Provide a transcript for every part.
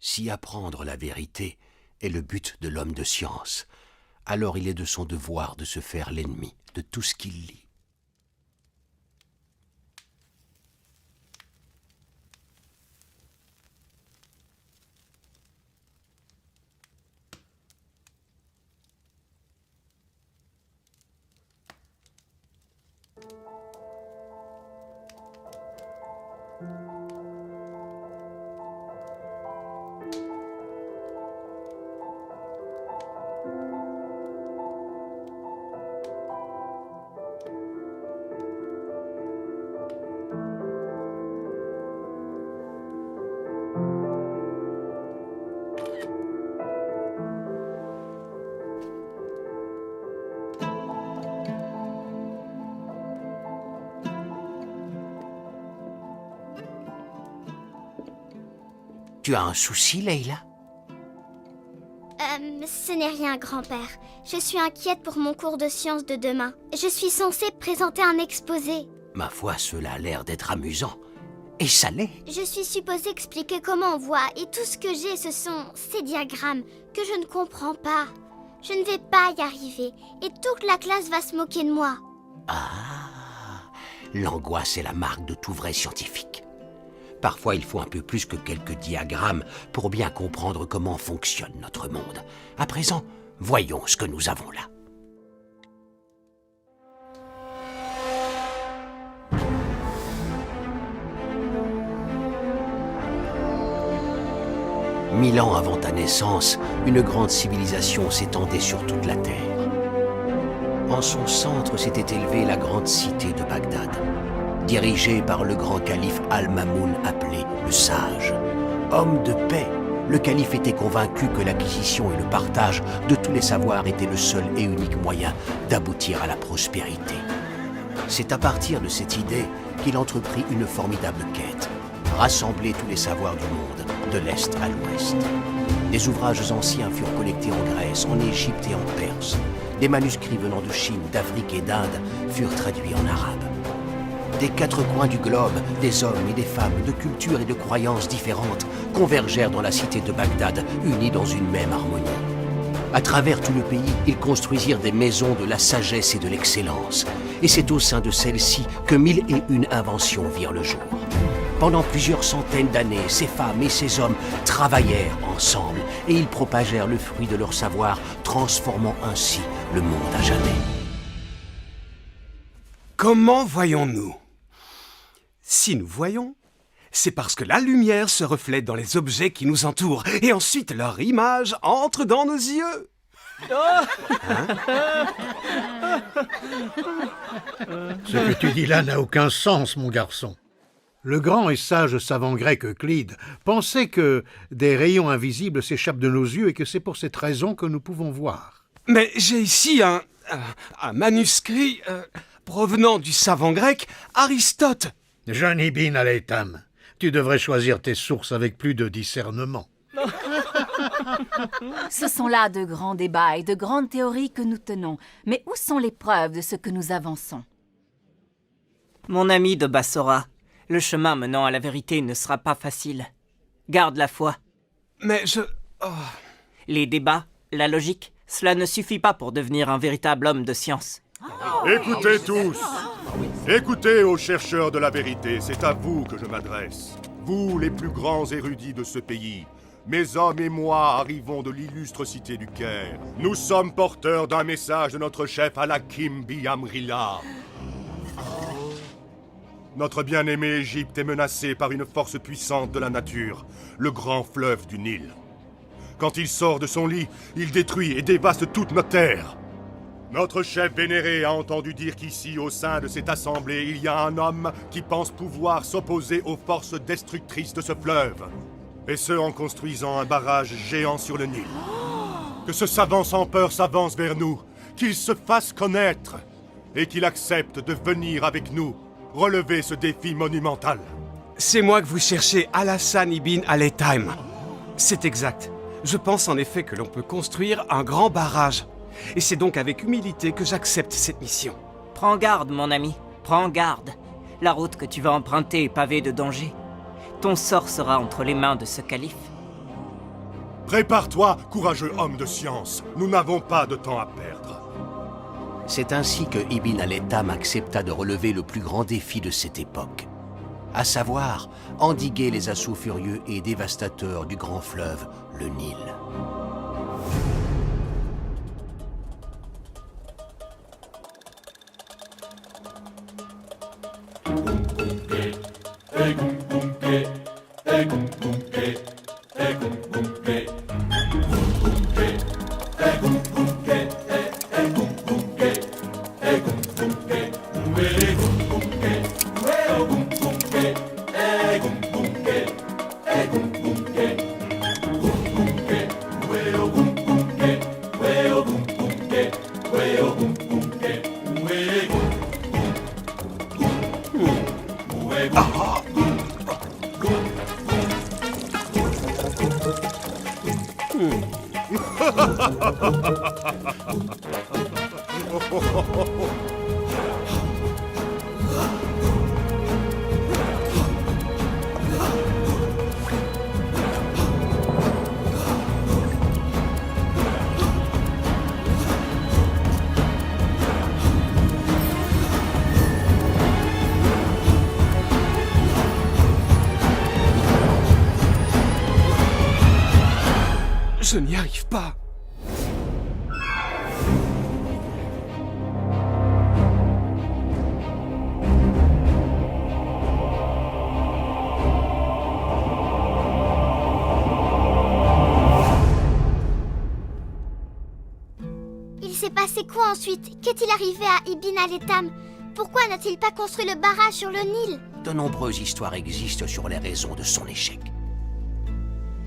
Si apprendre la vérité est le but de l'homme de science, alors il est de son devoir de se faire l'ennemi de tout ce qu'il lit. Tu as un souci, Leila? Ce n'est rien, grand-père. Je suis inquiète pour mon cours de sciences de demain. Je suis censée présenter un exposé. Ma foi, cela a l'air d'être amusant. Et ça l'est. Je suis supposée expliquer comment on voit, et tout ce que j'ai, ce sont ces diagrammes que je ne comprends pas. Je ne vais pas y arriver, et toute la classe va se moquer de moi. Ah, l'angoisse est la marque de tout vrai scientifique. Parfois, il faut un peu plus que quelques diagrammes pour bien comprendre comment fonctionne notre monde. À présent, voyons ce que nous avons là. Mille ans avant ta naissance, une grande civilisation s'étendait sur toute la Terre. En son centre s'était élevée la grande cité de Bagdad, dirigé par le grand calife Al-Mamoun appelé le Sage. Homme de paix, le calife était convaincu que l'acquisition et le partage de tous les savoirs étaient le seul et unique moyen d'aboutir à la prospérité. C'est à partir de cette idée qu'il entreprit une formidable quête, rassembler tous les savoirs du monde, de l'Est à l'Ouest. Des ouvrages anciens furent collectés en Grèce, en Égypte et en Perse. Des manuscrits venant de Chine, d'Afrique et d'Inde furent traduits en arabe. Des quatre coins du globe, des hommes et des femmes de cultures et de croyances différentes convergèrent dans la cité de Bagdad, unis dans une même harmonie. À travers tout le pays, ils construisirent des maisons de la sagesse et de l'excellence. Et c'est au sein de celles-ci que 1001 inventions virent le jour. Pendant plusieurs centaines d'années, ces femmes et ces hommes travaillèrent ensemble et ils propagèrent le fruit de leur savoir, transformant ainsi le monde à jamais. Comment voyons-nous? Si nous voyons, c'est parce que la lumière se reflète dans les objets qui nous entourent et ensuite leur image entre dans nos yeux. Ce que tu dis là n'a aucun sens, mon garçon. Le grand et sage savant grec Euclide pensait que des rayons invisibles s'échappent de nos yeux et que c'est pour cette raison que nous pouvons voir. Mais j'ai ici un manuscrit provenant du savant grec Aristote. Jeune Ibn al-Haytham, tu devrais choisir tes sources avec plus de discernement. Ce sont là de grands débats et de grandes théories que nous tenons. Mais où sont les preuves de ce que nous avançons? Mon ami de Bassora, le chemin menant à la vérité ne sera pas facile. Garde la foi. Mais je... Les débats, la logique, cela ne suffit pas pour devenir un véritable homme de science. Écoutez tous! Écoutez aux chercheurs de la vérité, c'est à vous que je m'adresse. Vous, les plus grands érudits de ce pays. Mes hommes et moi arrivons de l'illustre cité du Caire. Nous sommes porteurs d'un message de notre chef Al-Hakim bi Amrillah. Notre bien-aimée Égypte est menacée par une force puissante de la nature, le grand fleuve du Nil. Quand il sort de son lit, il détruit et dévaste toute notre terre. Notre chef vénéré a entendu dire qu'ici, au sein de cette assemblée, il y a un homme qui pense pouvoir s'opposer aux forces destructrices de ce fleuve. Et ce, en construisant un barrage géant sur le Nil. Que ce savant sans peur s'avance vers nous, qu'il se fasse connaître, et qu'il accepte de venir avec nous relever ce défi monumental. C'est moi que vous cherchez, Al-Hassan ibn al-Haytham. C'est exact. Je pense en effet que l'on peut construire un grand barrage. Et c'est donc avec humilité que j'accepte cette mission. Prends garde, mon ami, prends garde. La route que tu vas emprunter est pavée de dangers. Ton sort sera entre les mains de ce calife. Prépare-toi, courageux homme de science. Nous n'avons pas de temps à perdre. C'est ainsi que Ibn al-Haytham accepta de relever le plus grand défi de cette époque, à savoir endiguer les assauts furieux et dévastateurs du grand fleuve, le Nil. Je n'y arrive pas. Il s'est passé quoi ensuite? Qu'est-il arrivé à Ibn al-Haytham? Pourquoi n'a-t-il pas construit le barrage sur le Nil? De nombreuses histoires existent sur les raisons de son échec.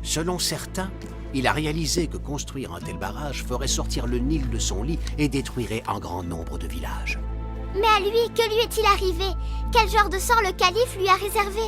Selon certains, il a réalisé que construire un tel barrage ferait sortir le Nil de son lit et détruirait un grand nombre de villages. Mais à lui, que lui est-il arrivé? Quel genre de sort le calife lui a réservé?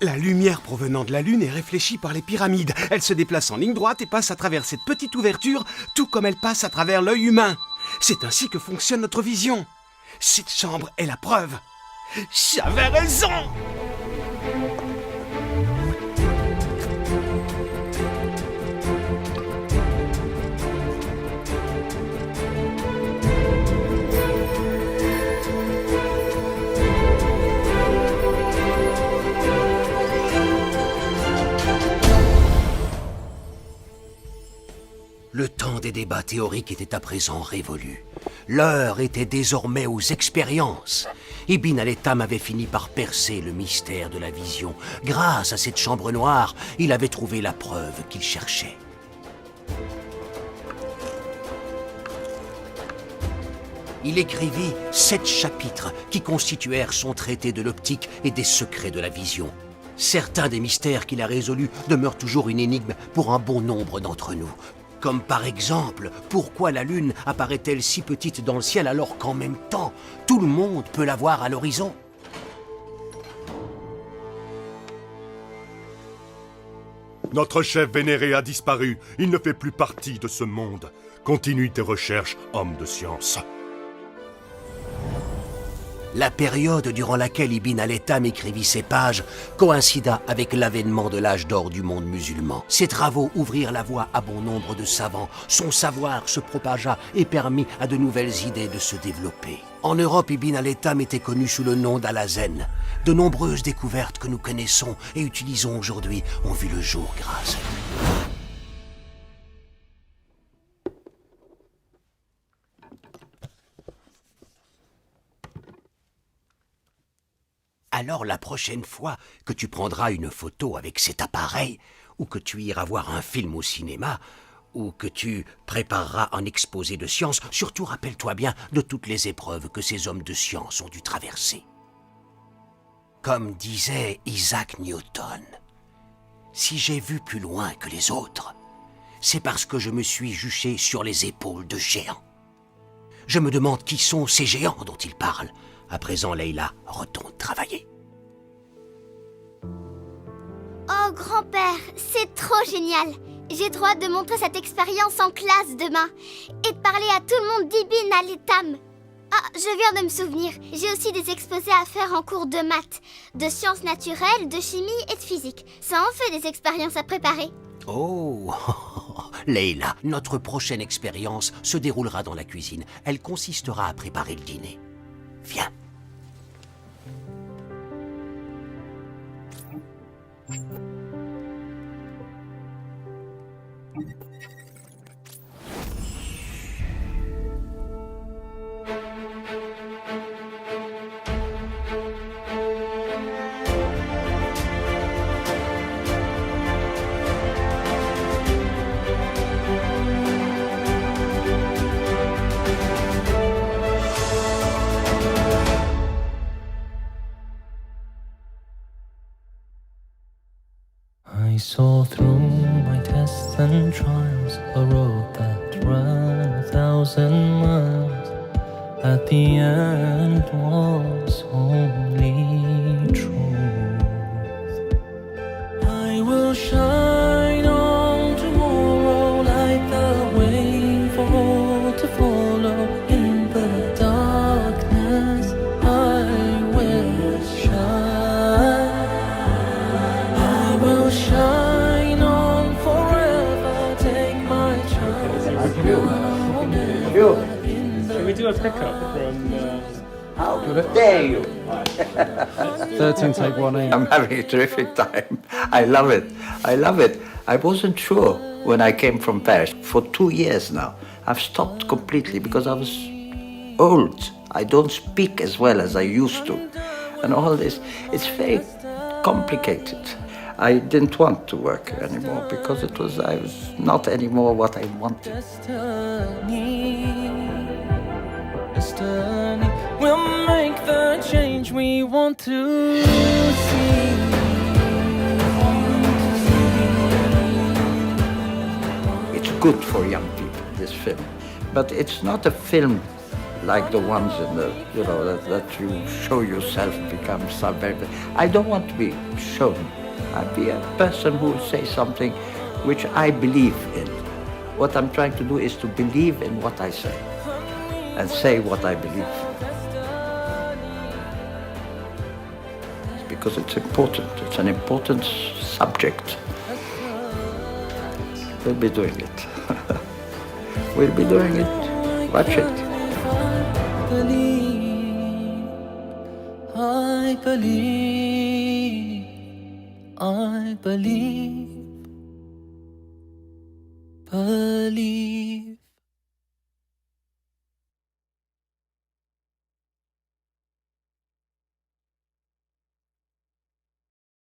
La lumière provenant de la Lune est réfléchie par les pyramides. Elle se déplace en ligne droite et passe à travers cette petite ouverture, tout comme elle passe à travers l'œil humain. C'est ainsi que fonctionne notre vision. Cette chambre est la preuve. J'avais raison! Le temps des débats théoriques était à présent révolu. L'heure était désormais aux expériences. Ibn al-Haytham avait fini par percer le mystère de la vision. Grâce à cette chambre noire, il avait trouvé la preuve qu'il cherchait. Il écrivit 7 chapitres qui constituèrent son traité de l'optique et des secrets de la vision. Certains des mystères qu'il a résolus demeurent toujours une énigme pour un bon nombre d'entre nous. Comme par exemple, pourquoi la Lune apparaît-elle si petite dans le ciel alors qu'en même temps, tout le monde peut la voir à l'horizon? Notre chef vénéré a disparu. Il ne fait plus partie de ce monde. Continue tes recherches, homme de science. La période durant laquelle Ibn al-Haytham écrivit ces pages coïncida avec l'avènement de l'âge d'or du monde musulman. Ses travaux ouvrirent la voie à bon nombre de savants. Son savoir se propagea et permit à de nouvelles idées de se développer. En Europe, Ibn al-Haytham était connu sous le nom d'Al-Hazen. De nombreuses découvertes que nous connaissons et utilisons aujourd'hui ont vu le jour grâce à lui. Alors la prochaine fois que tu prendras une photo avec cet appareil, ou que tu iras voir un film au cinéma, ou que tu prépareras un exposé de science, surtout rappelle-toi bien de toutes les épreuves que ces hommes de science ont dû traverser. Comme disait Isaac Newton, « Si j'ai vu plus loin que les autres, c'est parce que je me suis juché sur les épaules de géants. » Je me demande qui sont ces géants dont il parle. À présent, Leïla, retourne travailler. Oh, grand-père, c'est trop génial. J'ai trop hâte de montrer cette expérience en classe demain et de parler à tout le monde d'Ibn al-Haytham. Ah, je viens de me souvenir, j'ai aussi des exposés à faire en cours de maths, de sciences naturelles, de chimie et de physique. Ça en fait des expériences à préparer. Oh, Leïla, notre prochaine expérience se déroulera dans la cuisine. Elle consistera à préparer le dîner. Viens. I saw through my tests and trials a road that ran 1,000 miles. At the end was only truth. I will shine on tomorrow like the wave for all to follow. In the darkness I will shine. I will shine on forever. Take my chance. Can we do a pickup from... How dare you? 13 take 1 I'm having a terrific time. I love it. I love it. I wasn't sure when I came from Paris. For 2 years now, I've stopped completely because I was old. I don't speak as well as I used to. And all this, it's very complicated. I didn't want to work anymore because I was not anymore what I wanted. Destiny will make the change we want to see. It's good for young people, this film. But it's not a film like the ones in the, that you show yourself become something. I don't want to be shown. I'll be a person who will say something which I believe in. What I'm trying to do is to believe in what I say and say what I believe. Because it's important. It's an important subject. We'll be doing it. We'll be doing it. Watch it. I believe, I believe, believe.